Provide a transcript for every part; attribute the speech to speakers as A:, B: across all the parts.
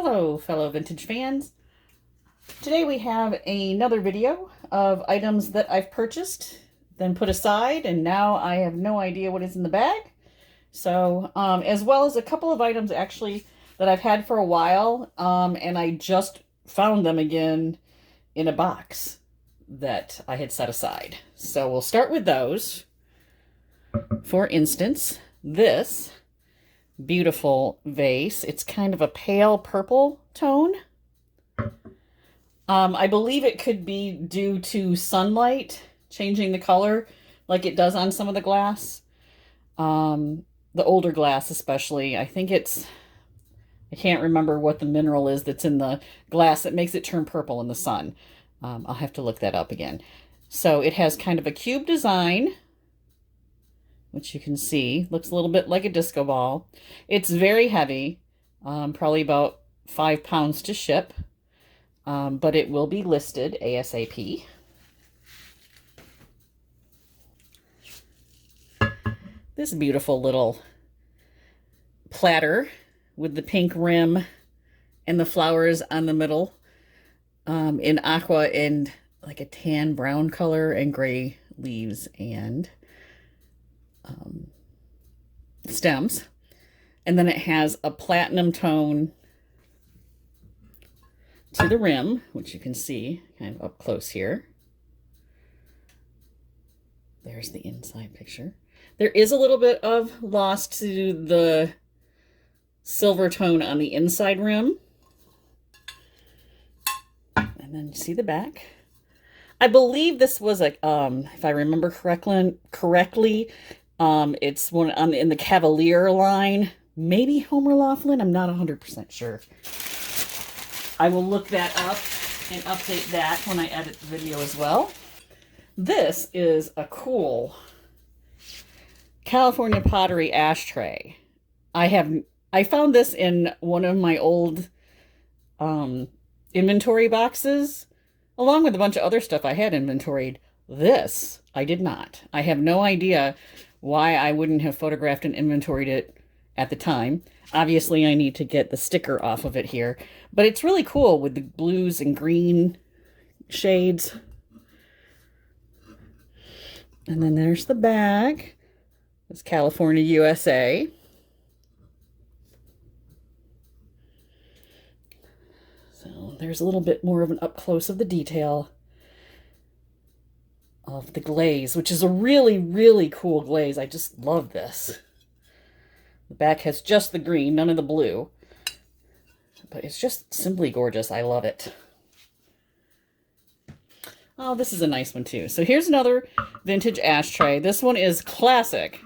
A: Hello, fellow vintage fans. Today we have another video of items that I've purchased, then put aside, and now I have no idea what is in the bag. So, as well as a couple of items actually that I've had for a while, and I just found them again in a box that I had set aside. So we'll start with those. For instance, this beautiful vase. It's kind of a pale purple tone. I believe it could be due to sunlight changing the color like it does on some of the glass. The older glass especially. I can't remember what the mineral is that's in the glass that makes it turn purple in the sun. I'll have to look that up again. So it has kind of a cube design, which you can see. Looks a little bit like a disco ball. It's very heavy, probably about 5 pounds to ship, but it will be listed ASAP. This beautiful little platter with the pink rim and the flowers on the middle, in aqua and like a tan brown color and gray leaves and stems. And then it has a platinum tone to the rim, which you can see kind of up close here. There's the inside picture. There is a little bit of loss to the silver tone on the inside rim. And then you see the back. I believe this was a, if I remember correctly, it's one in the Cavalier line. Maybe Homer Laughlin. I'm not 100% sure. I will look that up and update that when I edit the video as well. This is a cool California pottery ashtray. I found this in one of my old inventory boxes, along with a bunch of other stuff I had inventoried. This I did not. I have no idea why I wouldn't have photographed and inventoried it at the time. Obviously, I need to get the sticker off of it here, but it's really cool with the blues and green shades. And then there's the bag. It's California, USA. So there's a little bit more of an up close of the detail of the glaze, which is a really, really cool glaze. I just love this. The back has just the green, none of the blue. But it's just simply gorgeous. I love it. Oh, this is a nice one too. So here's another vintage ashtray. This one is classic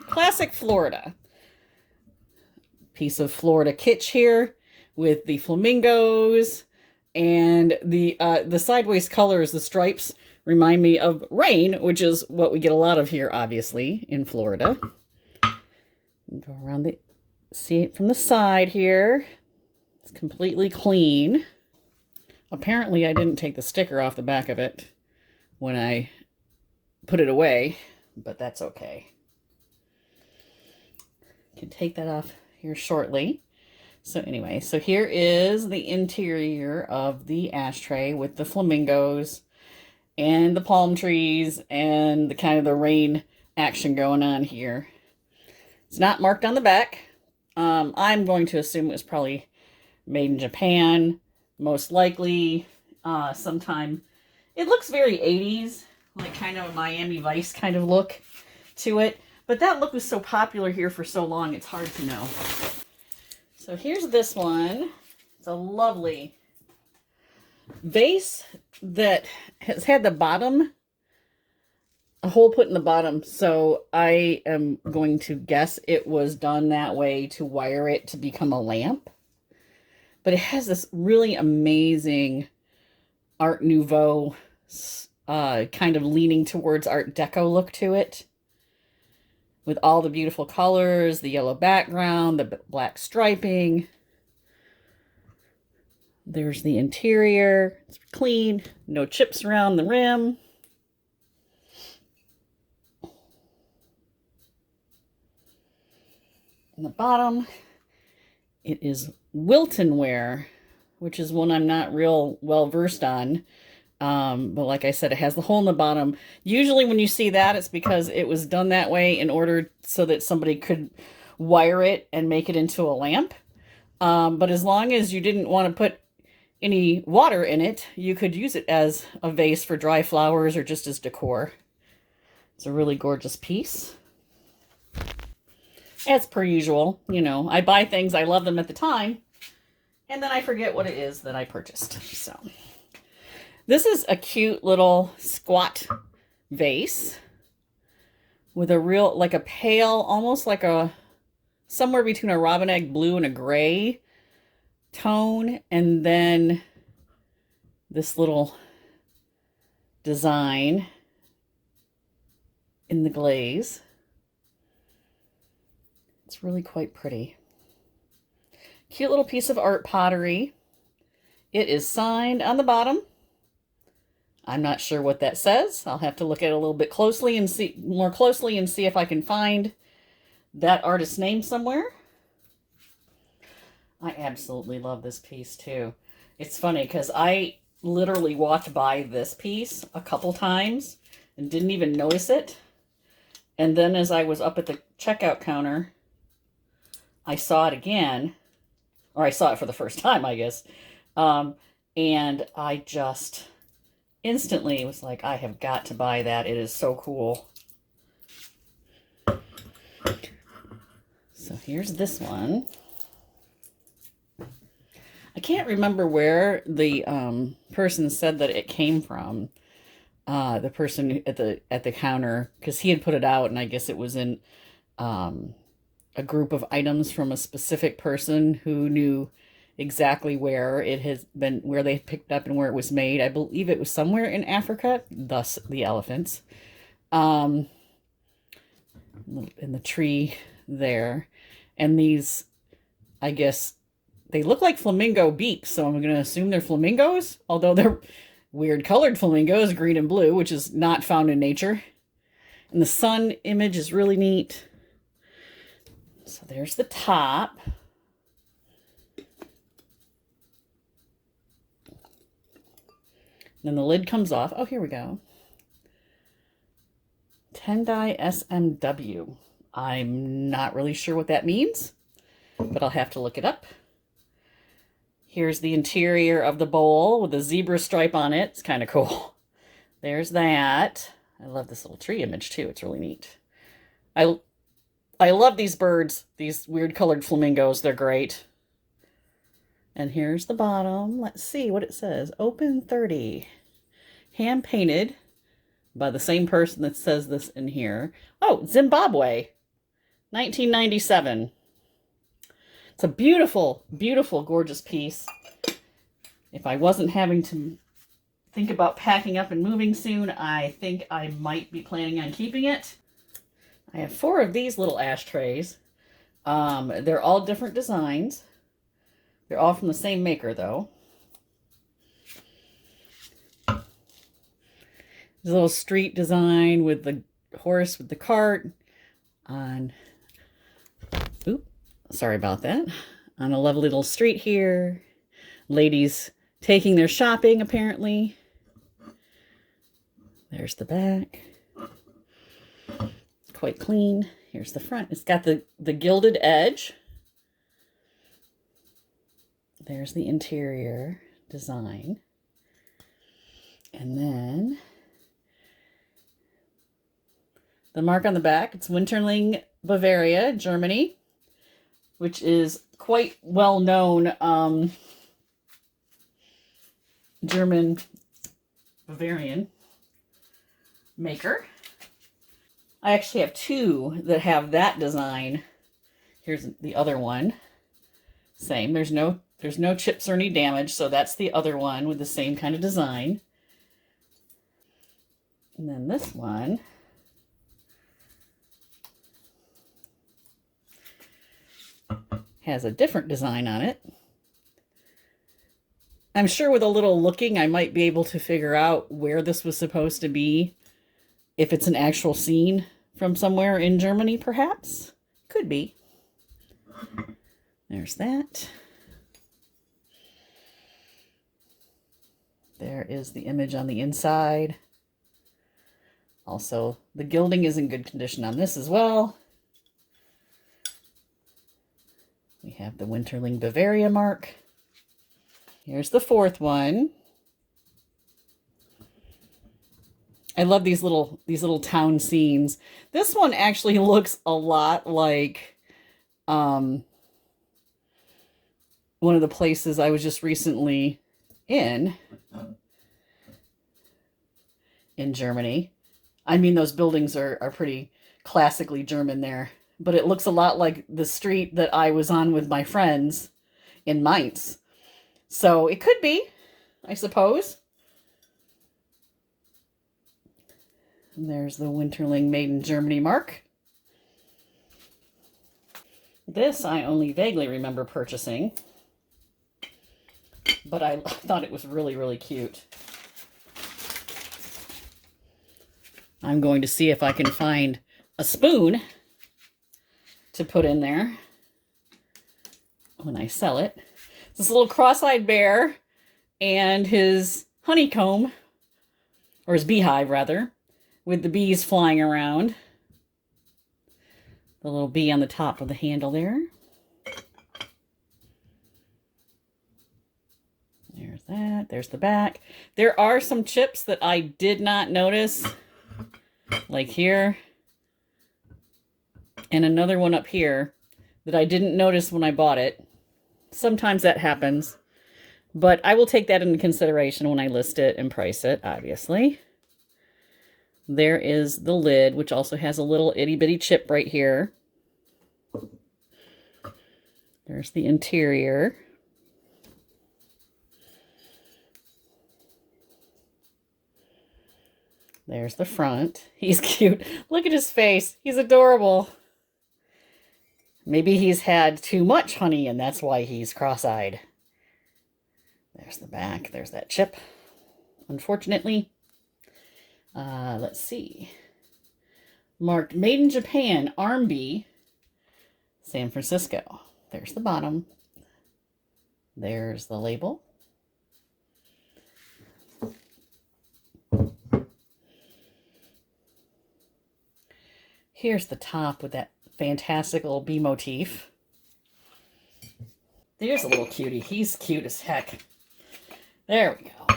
A: Florida. Piece of Florida kitsch here with the flamingos and the sideways colors, the stripes, remind me of rain, which is what we get a lot of here, obviously, in Florida. Go around see it from the side here. It's completely clean. Apparently, I didn't take the sticker off the back of it when I put it away, but that's okay. Can take that off here shortly. So anyway, so here is the interior of the ashtray with the flamingos and the palm trees and the kind of the rain action going on here. It's not marked on the back. I'm going to assume it was probably made in Japan, most likely sometime. It looks very 80s, like kind of a Miami Vice kind of look to it. But that look was so popular here for so long, it's hard to know. So here's this one. It's a lovely vase that has had the bottom, a hole put in the bottom. So I am going to guess it was done that way to wire it to become a lamp. But it has this really amazing Art Nouveau, kind of leaning towards Art Deco look to it. With all the beautiful colors, the yellow background, the black striping. There's the interior. It's clean. No chips around the rim. On the bottom, it is Wilton ware which is one I'm not real well versed on. But like I said, it has the hole in the bottom. Usually when you see that, it's because it was done that way in order so that somebody could wire it and make it into a lamp. But as long as you didn't want to put any water in it, you could use it as a vase for dry flowers or just as decor. It's a really gorgeous piece. As per usual, you know, I buy things, I love them at the time, and then I forget what it is that I purchased. So this is a cute little squat vase with a real, like a pale, almost like a, somewhere between a robin egg blue and a gray tone, and then this little design in the glaze. It's really quite pretty. Cute little piece of art pottery. It is signed on the bottom. I'm not sure what that says. I'll have to look at it a little bit closely and see more closely and see if I can find that artist's name somewhere. I absolutely love this piece too. It's funny because I literally walked by this piece a couple times and didn't even notice it. And then as I was up at the checkout counter, I saw it again, or I saw it for the first time, I guess. And I just instantly was like, I have got to buy that. It is so cool. So here's this one. I can't remember where the person said that it came from. The person at the counter, because he had put it out, and I guess it was in a group of items from a specific person who knew exactly where it has been, where they picked up and where it was made. I believe it was somewhere in Africa, thus the elephants. In the tree there. And these, I guess, they look like flamingo beaks, so I'm going to assume they're flamingos, although they're weird colored flamingos, green and blue, which is not found in nature. And the sun image is really neat. So there's the top. Then the lid comes off. Oh, here we go. Tendai SMW. I'm not really sure what that means, but I'll have to look it up. Here's the interior of the bowl with a zebra stripe on it. It's kind of cool. There's that. I love this little tree image too. It's really neat. I love these birds, these weird colored flamingos. They're great. And here's the bottom. Let's see what it says. Open 30. Hand painted by the same person that says this in here. Oh, Zimbabwe. 1997. It's a beautiful, beautiful, gorgeous piece. If I wasn't having to think about packing up and moving soon, I think I might be planning on keeping it. I have 4 of these little ashtrays. They're all different designs. They're all from the same maker, though. There's a little street design with the horse with the cart on, oop, sorry about that, on a lovely little street here. Ladies taking their shopping, apparently. There's the back. Quite clean. Here's the front. It's got the gilded edge. There's the interior design. And then the mark on the back, it's Winterling, Bavaria, Germany, which is quite well-known German Bavarian maker. I actually have 2 that have that design. Here's the other one. Same. There's no chips or any damage, so that's the other one with the same kind of design. And then this one has a different design on it. I'm sure with a little looking, I might be able to figure out where this was supposed to be. If it's an actual scene from somewhere in Germany, perhaps. Could be. There's that. There is the image on the inside. Also, the gilding is in good condition on this as well. We have the Winterling Bavaria mark. Here's the fourth one. I love these little town scenes. This one actually looks a lot like one of the places I was just recently in Germany. I mean, those buildings are pretty classically German there, but it looks a lot like the street that I was on with my friends in Mainz. So it could be, I suppose. And there's the Winterling Made in Germany mark. This I only vaguely remember purchasing, but I thought it was really, really cute. I'm going to see if I can find a spoon to put in there when I sell it. This little cross-eyed bear and his honeycomb, or his beehive rather, with the bees flying around. The little bee on the top of the handle there. There's that. There's the back. There are some chips that I did not notice, like here, and another one up here that I didn't notice when I bought it. Sometimes that happens, but I will take that into consideration when I list it and price it, obviously. There is the lid, which also has a little itty bitty chip right here. There's the interior. There's the front. He's cute. Look at his face. He's adorable. Maybe he's had too much honey and that's why he's cross-eyed. There's the back. There's that chip. Unfortunately. Let's see. Marked Made in Japan, Arm Bee, San Francisco. There's the bottom. There's the label. Here's the top with that fantastic little bee motif. There's a little cutie. He's cute as heck. There we go.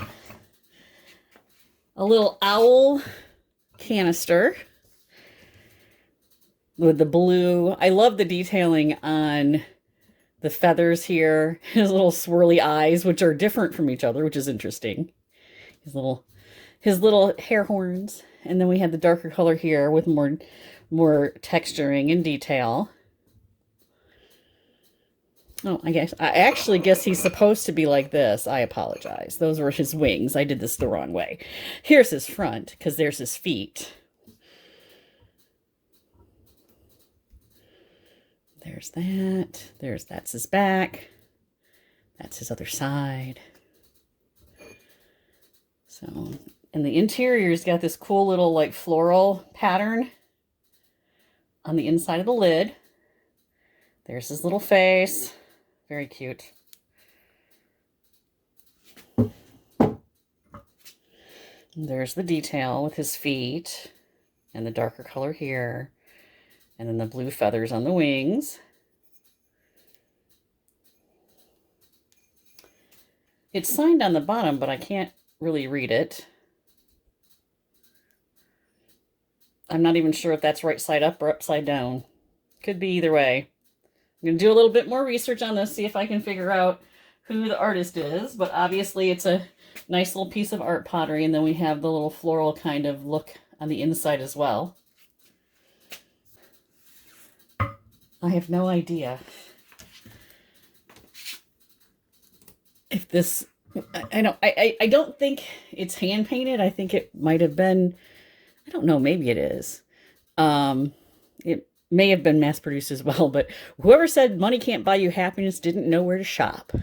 A: A little owl canister with the blue. I love the detailing on the feathers here. His little swirly eyes, which are different from each other, which is interesting. His little hair horns. And then we have the darker color here with more texturing and detail. Oh, I actually guess he's supposed to be like this. I apologize. Those were his wings. I did this the wrong way. Here's his front, because there's his feet. There's that. That's his back. That's his other side. So, and the interior's got this cool little like floral pattern on the inside of the lid. There's his little face. Very cute. There's the detail with his feet and the darker color here. And then the blue feathers on the wings. It's signed on the bottom, but I can't really read it. I'm not even sure if that's right side up or upside down. Could be either way. I'm going to do a little bit more research on this, see if I can figure out who the artist is. But obviously it's a nice little piece of art pottery. And then we have the little floral kind of look on the inside as well. I have no idea if this... I don't think it's hand painted. I think it might have been... I don't know. Maybe it is. It may have been mass produced as well, but whoever said money can't buy you happiness didn't know where to shop.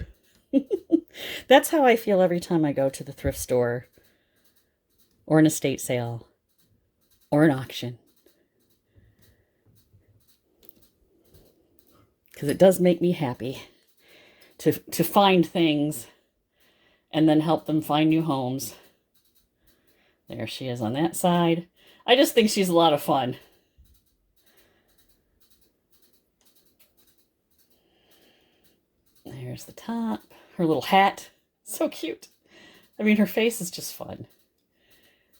A: That's how I feel every time I go to the thrift store or an estate sale or an auction. Because it does make me happy to find things and then help them find new homes. There she is on that side. I just think she's a lot of fun. There's the top. Her little hat. So cute. I mean, her face is just fun.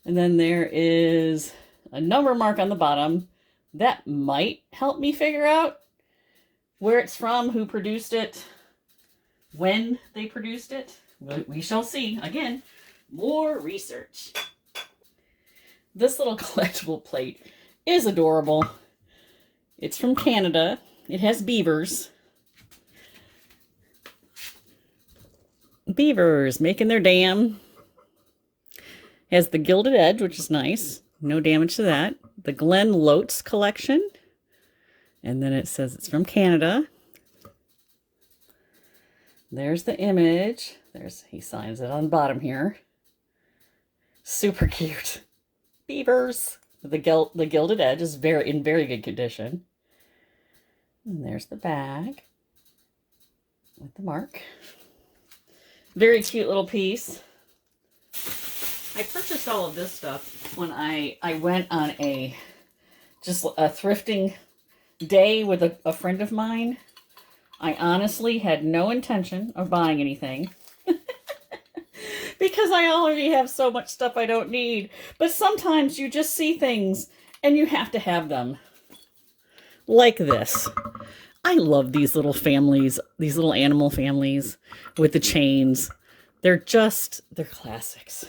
A: And then there is a number mark on the bottom. That might help me figure out where it's from, who produced it, when they produced it. We shall see. Again, more research. This little collectible plate is adorable. It's from Canada. It has beavers. Beavers making their dam. Has the gilded edge, which is nice. No damage to that. The Glen Lotes collection. And then it says it's from Canada. There's the image. He signs it on the bottom here. Super cute. Beavers. The gilded edge is in very good condition. And there's the bag with the mark. Very cute little piece. I purchased all of this stuff when I went on just a thrifting day with a friend of mine. I honestly had no intention of buying anything because I already have so much stuff I don't need. But sometimes you just see things and you have to have them. Like this. I love these little families, these little animal families with the chains. They're classics.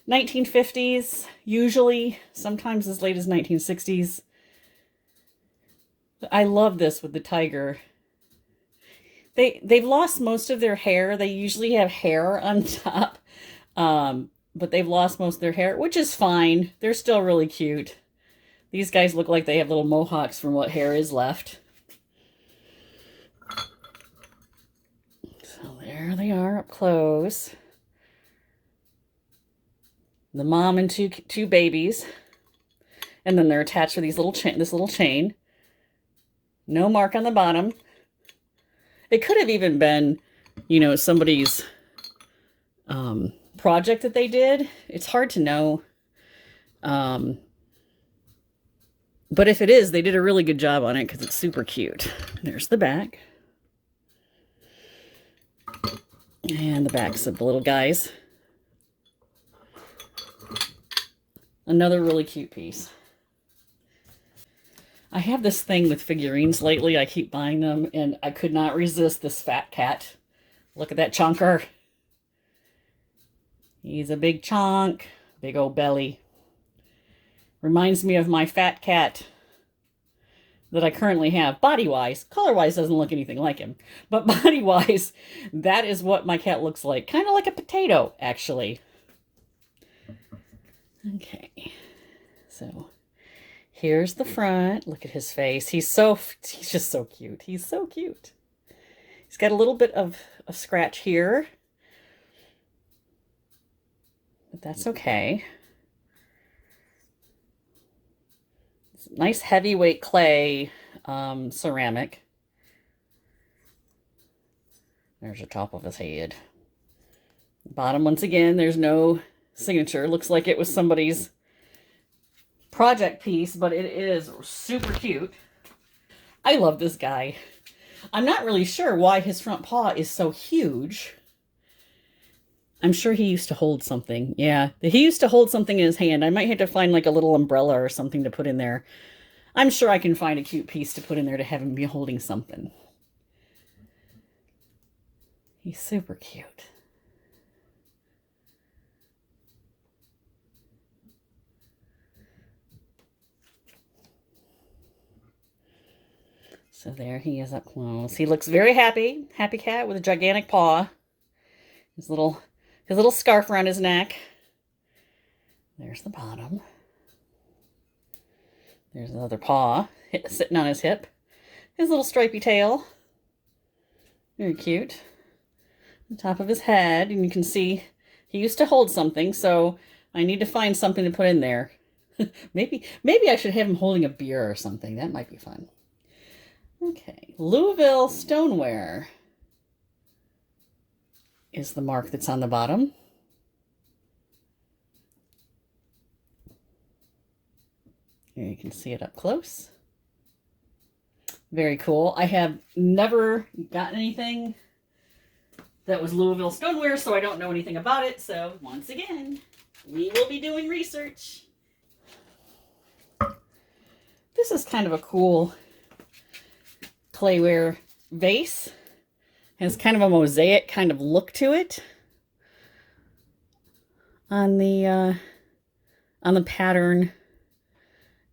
A: 1950s, usually, sometimes as late as 1960s. I love this with the tiger. They've lost most of their hair. They usually have hair on top, but they've lost most of their hair, which is fine. They're still really cute. These guys look like they have little mohawks from what hair is left. So there they are up close. The mom and two babies. And then they're attached to this little chain. No mark on the bottom. It could have even been, somebody's project that they did. It's hard to know. But if it is, they did a really good job on it because it's super cute. There's the back. And the backs of the little guys. Another really cute piece. I have this thing with figurines lately. I keep buying them, and I could not resist this fat cat. Look at that chunker. He's a big chunk. Big old belly. Reminds me of my fat cat that I currently have. Body-wise. Color-wise doesn't look anything like him. But body-wise, that is what my cat looks like. Kind of like a potato, actually. Okay. So, here's the front. Look at his face. He's just so cute. He's so cute. He's got a little bit of a scratch here. But that's okay. Nice heavyweight clay ceramic. There's the top of his head. Bottom, once again, there's no signature. Looks like it was somebody's project piece, but it is super cute. I love this guy. I'm not really sure why his front paw is so huge. I'm sure he used to hold something. Yeah, he used to hold something in his hand. I might have to find like a little umbrella or something to put in there. I'm sure I can find a cute piece to put in there to have him be holding something. He's super cute. So there he is up close. He looks very happy. Happy cat with a gigantic paw. His little scarf around his neck. There's the bottom. There's another paw sitting on his hip. His little stripy tail. Very cute. The top of his head. And you can see he used to hold something, so I need to find something to put in there. maybe I should have him holding a beer or something. That might be fun. Okay. Louisville stoneware. is the mark that's on the bottom. Here you can see it up close. Very cool. I have never gotten anything that was Louisville stoneware, so I don't know anything about it. So once again, we will be doing research. This is kind of a cool clayware vase. Has kind of a mosaic kind of look to it on the pattern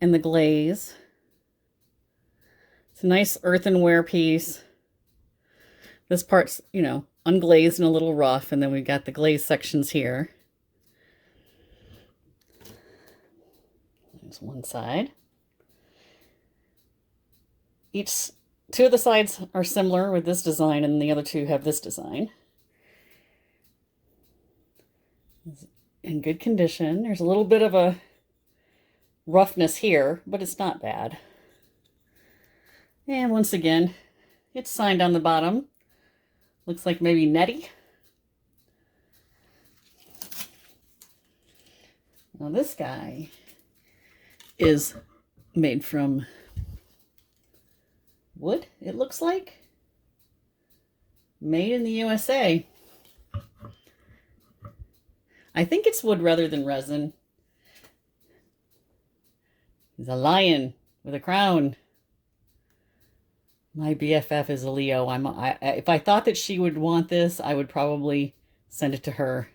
A: and the glaze. It's a nice earthenware piece. This part's, you know, unglazed and a little rough, and then we've got the glaze sections here. There's one side. Two of the sides are similar with this design, and the other two have this design. It's in good condition. There's a little bit of a roughness here, but it's not bad. And once again, it's signed on the bottom. Looks like maybe Nettie. Now this guy is made from wood, it looks like. Made in the USA. I think it's wood rather than resin. He's a lion with a crown. My BFF is a Leo. If I thought that she would want this, I would probably send it to her.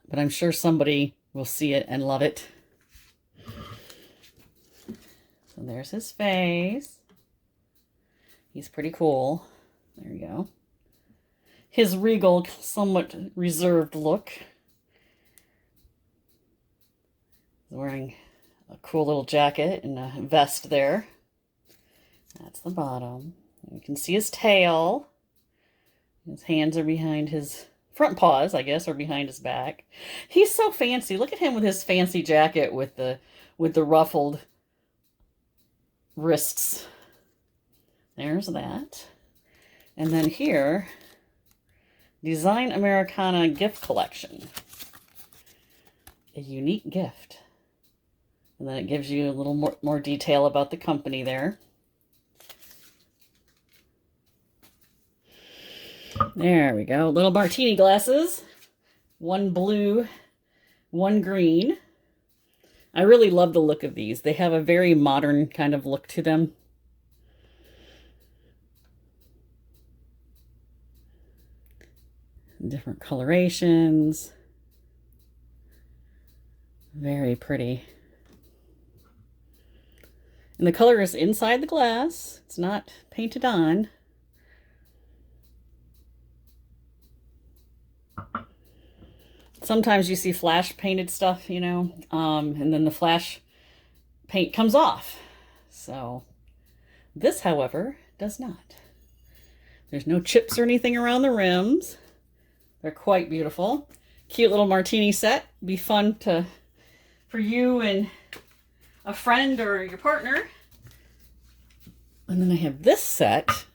A: But I'm sure somebody will see it and love it. So there's his face. He's pretty cool. There you go. His regal, somewhat reserved look. He's wearing a cool little jacket and a vest there. That's the bottom. You can see his tail. His hands are behind his front paws, I guess, or behind his back. He's so fancy. Look at him with his fancy jacket with the ruffled wrists. There's that. And then here, Design Americana gift collection. A unique gift. And then it gives you a little more detail about the company there. There we go. Little martini glasses. One blue, one green. I really love the look of these. They have a very modern kind of look to them. Different colorations. Very pretty. And the color is inside the glass. It's not painted on. Sometimes you see flash painted stuff, you know, and then the flash paint comes off. So this, however, does not. There's no chips or anything around the rims. They're quite beautiful. Cute little martini set. Be fun for you and a friend or your partner. And then I have this set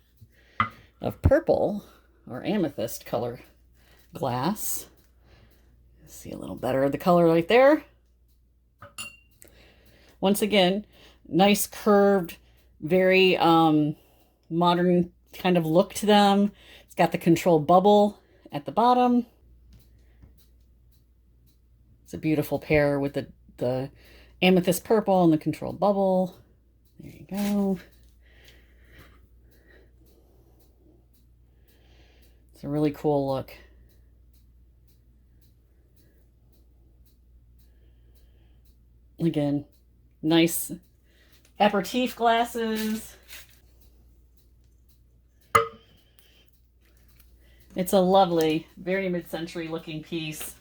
A: of purple or amethyst color glass. See a little better of the color right there. Once again, nice curved, very modern kind of look to them. It's got the control bubble at the bottom. It's a beautiful pair with the amethyst purple and the control bubble. There you go. It's a really cool look. Again, nice aperitif glasses. It's a lovely, very mid-century looking piece.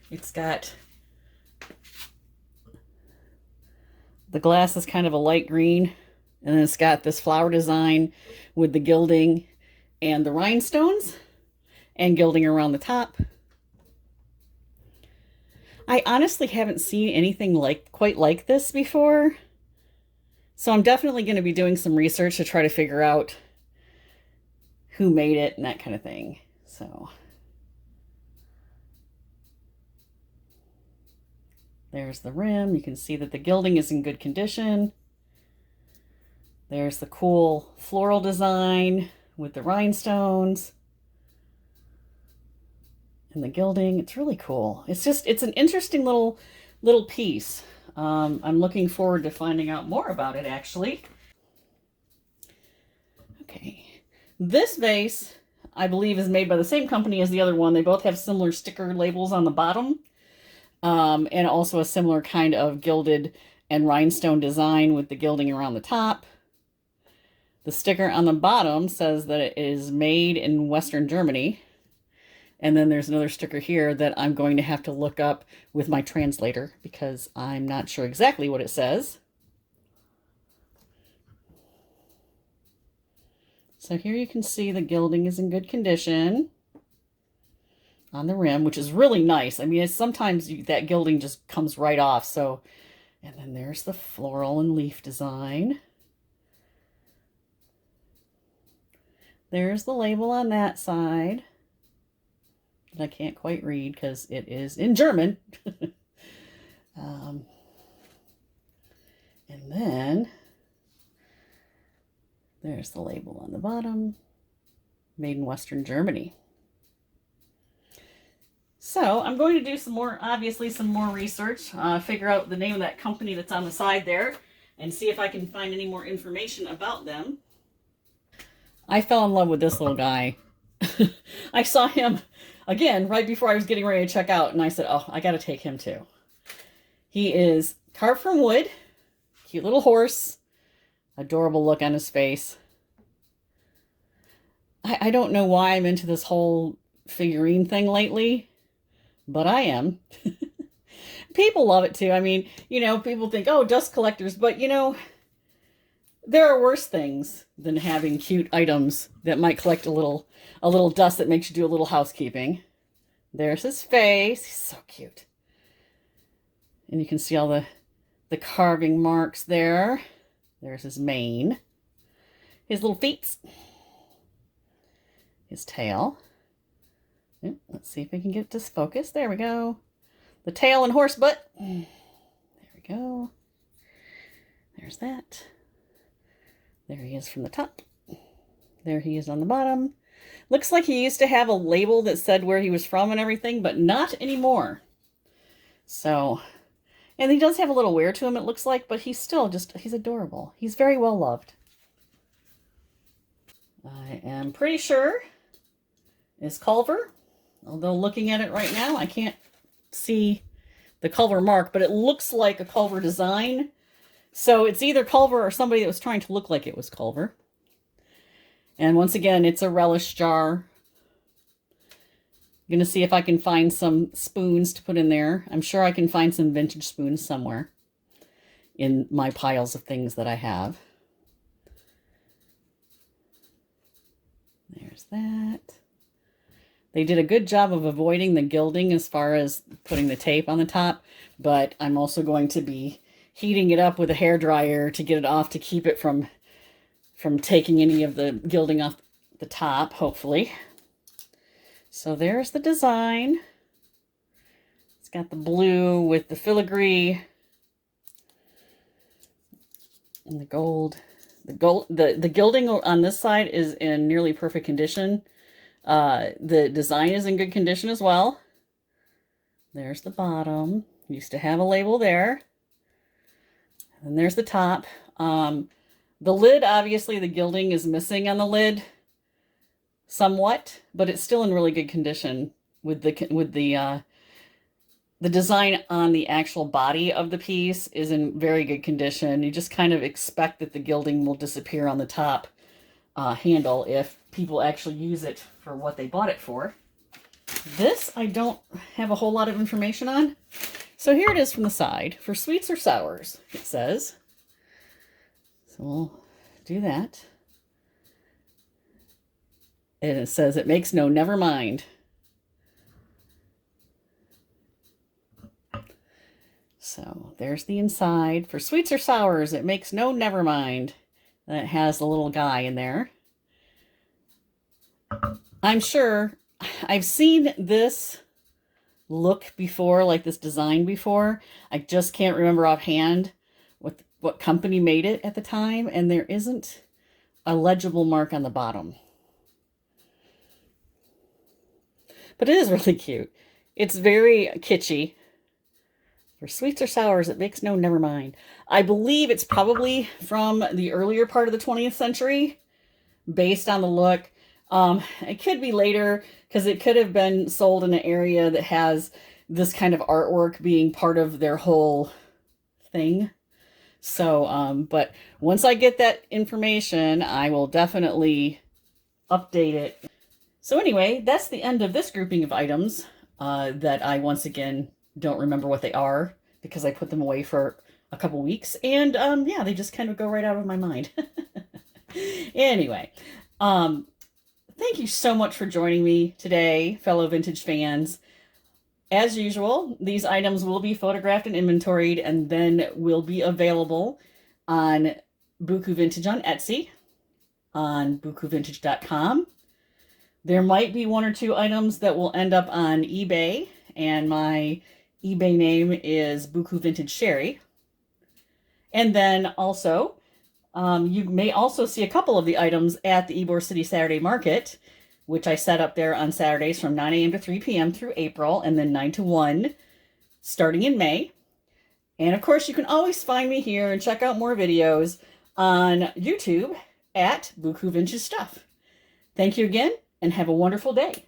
A: It's got, the glass is kind of a light green, and then it's got this flower design with the gilding and the rhinestones and gilding around the top. I honestly haven't seen anything quite like this before. So I'm definitely going to be doing some research to try to figure out who made it and that kind of thing. So there's the rim. You can see that the gilding is in good condition. There's the cool floral design with the rhinestones and the gilding. It's really cool. It's an interesting little piece. I'm looking forward to finding out more about it, actually. Okay. This vase, I believe, is made by the same company as the other one. They both have similar sticker labels on the bottom. And also a similar kind of gilded and rhinestone design with the gilding around the top. The sticker on the bottom says that it is made in Western Germany. And then there's another sticker here that I'm going to have to look up with my translator because I'm not sure exactly what it says. So here you can see the gilding is in good condition on the rim, which is really nice. I mean, sometimes that gilding just comes right off. So, and then there's the floral and leaf design. There's the label on that side that I can't quite read because it is in German. And then there's the label on the bottom, made in Western Germany. So I'm going to do some more research, figure out the name of that company that's on the side there, and see if I can find any more information about them. I fell in love with this little guy. I saw him, again, right before I was getting ready to check out, and I said, oh, I got to take him too. He is carved from wood, cute little horse, adorable look on his face. I don't know why I'm into this whole figurine thing lately, but I am. People love it too. I mean, you know, people think, oh, dust collectors, but you know, there are worse things than having cute items that might collect a little dust that makes you do a little housekeeping. There's his face. He's so cute. And you can see all the carving marks there. There's his mane. His little feet. His tail. Let's see if we can get this focus. There we go. The tail and horse butt. There we go. There's that. There he is from the top. There he is on the bottom. Looks like he used to have a label that said where he was from and everything, but not anymore. So, and he does have a little wear to him, it looks like, but he's still he's adorable. He's very well loved. I am pretty sure is Culver. Although looking at it right now, I can't see the Culver mark, but it looks like a Culver design. So it's either Culver or somebody that was trying to look like it was Culver. And once again, it's a relish jar. I'm going to see if I can find some spoons to put in there. I'm sure I can find some vintage spoons somewhere in my piles of things that I have. There's that. They did a good job of avoiding the gilding as far as putting the tape on the top, but I'm also going to be heating it up with a hairdryer to get it off to keep it from taking any of the gilding off the top, hopefully. So there's the design. It's got the blue with the filigree and the gold. The gilding on this side is in nearly perfect condition. The design is in good condition as well. There's the bottom. Used to have a label there. And there's the top. The lid, obviously, the gilding is missing on the lid somewhat, but it's still in really good condition with the design on the actual body of the piece is in very good condition. You just kind of expect that the gilding will disappear on the top handle if people actually use it for what they bought it for. This I don't have a whole lot of information on. So here it is from the side. For sweets or sours, it says. So we'll do that. And it says it makes no never mind. So there's the inside. For sweets or sours, it makes no never mind. And it has the little guy in there. I'm sure I've seen this look before, like this design before. I just can't remember offhand what company made it at the time, and there isn't a legible mark on the bottom. But it is really cute. It's very kitschy. For sweets or sours, it makes no never mind. I believe it's probably from the earlier part of the 20th century, based on the look. It could be later, because it could have been sold in an area that has this kind of artwork being part of their whole thing. So, but once I get that information, I will definitely update it. So anyway, that's the end of this grouping of items that I once again don't remember what they are because I put them away for a couple weeks. And yeah, they just kind of go right out of my mind. Anyway, thank you so much for joining me today, fellow vintage fans. As usual, these items will be photographed and inventoried and then will be available on Buku Vintage on Etsy, on bukuvintage.com. There might be one or two items that will end up on eBay, and my eBay name is Buku Vintage Sherry. And then also, you may also see a couple of the items at the Ybor City Saturday Market, which I set up there on Saturdays from 9 a.m. to 3 p.m. through April, and then 9 to 1 starting in May. And of course, you can always find me here and check out more videos on YouTube at Buku Vintage Stuff. Thank you again, and have a wonderful day.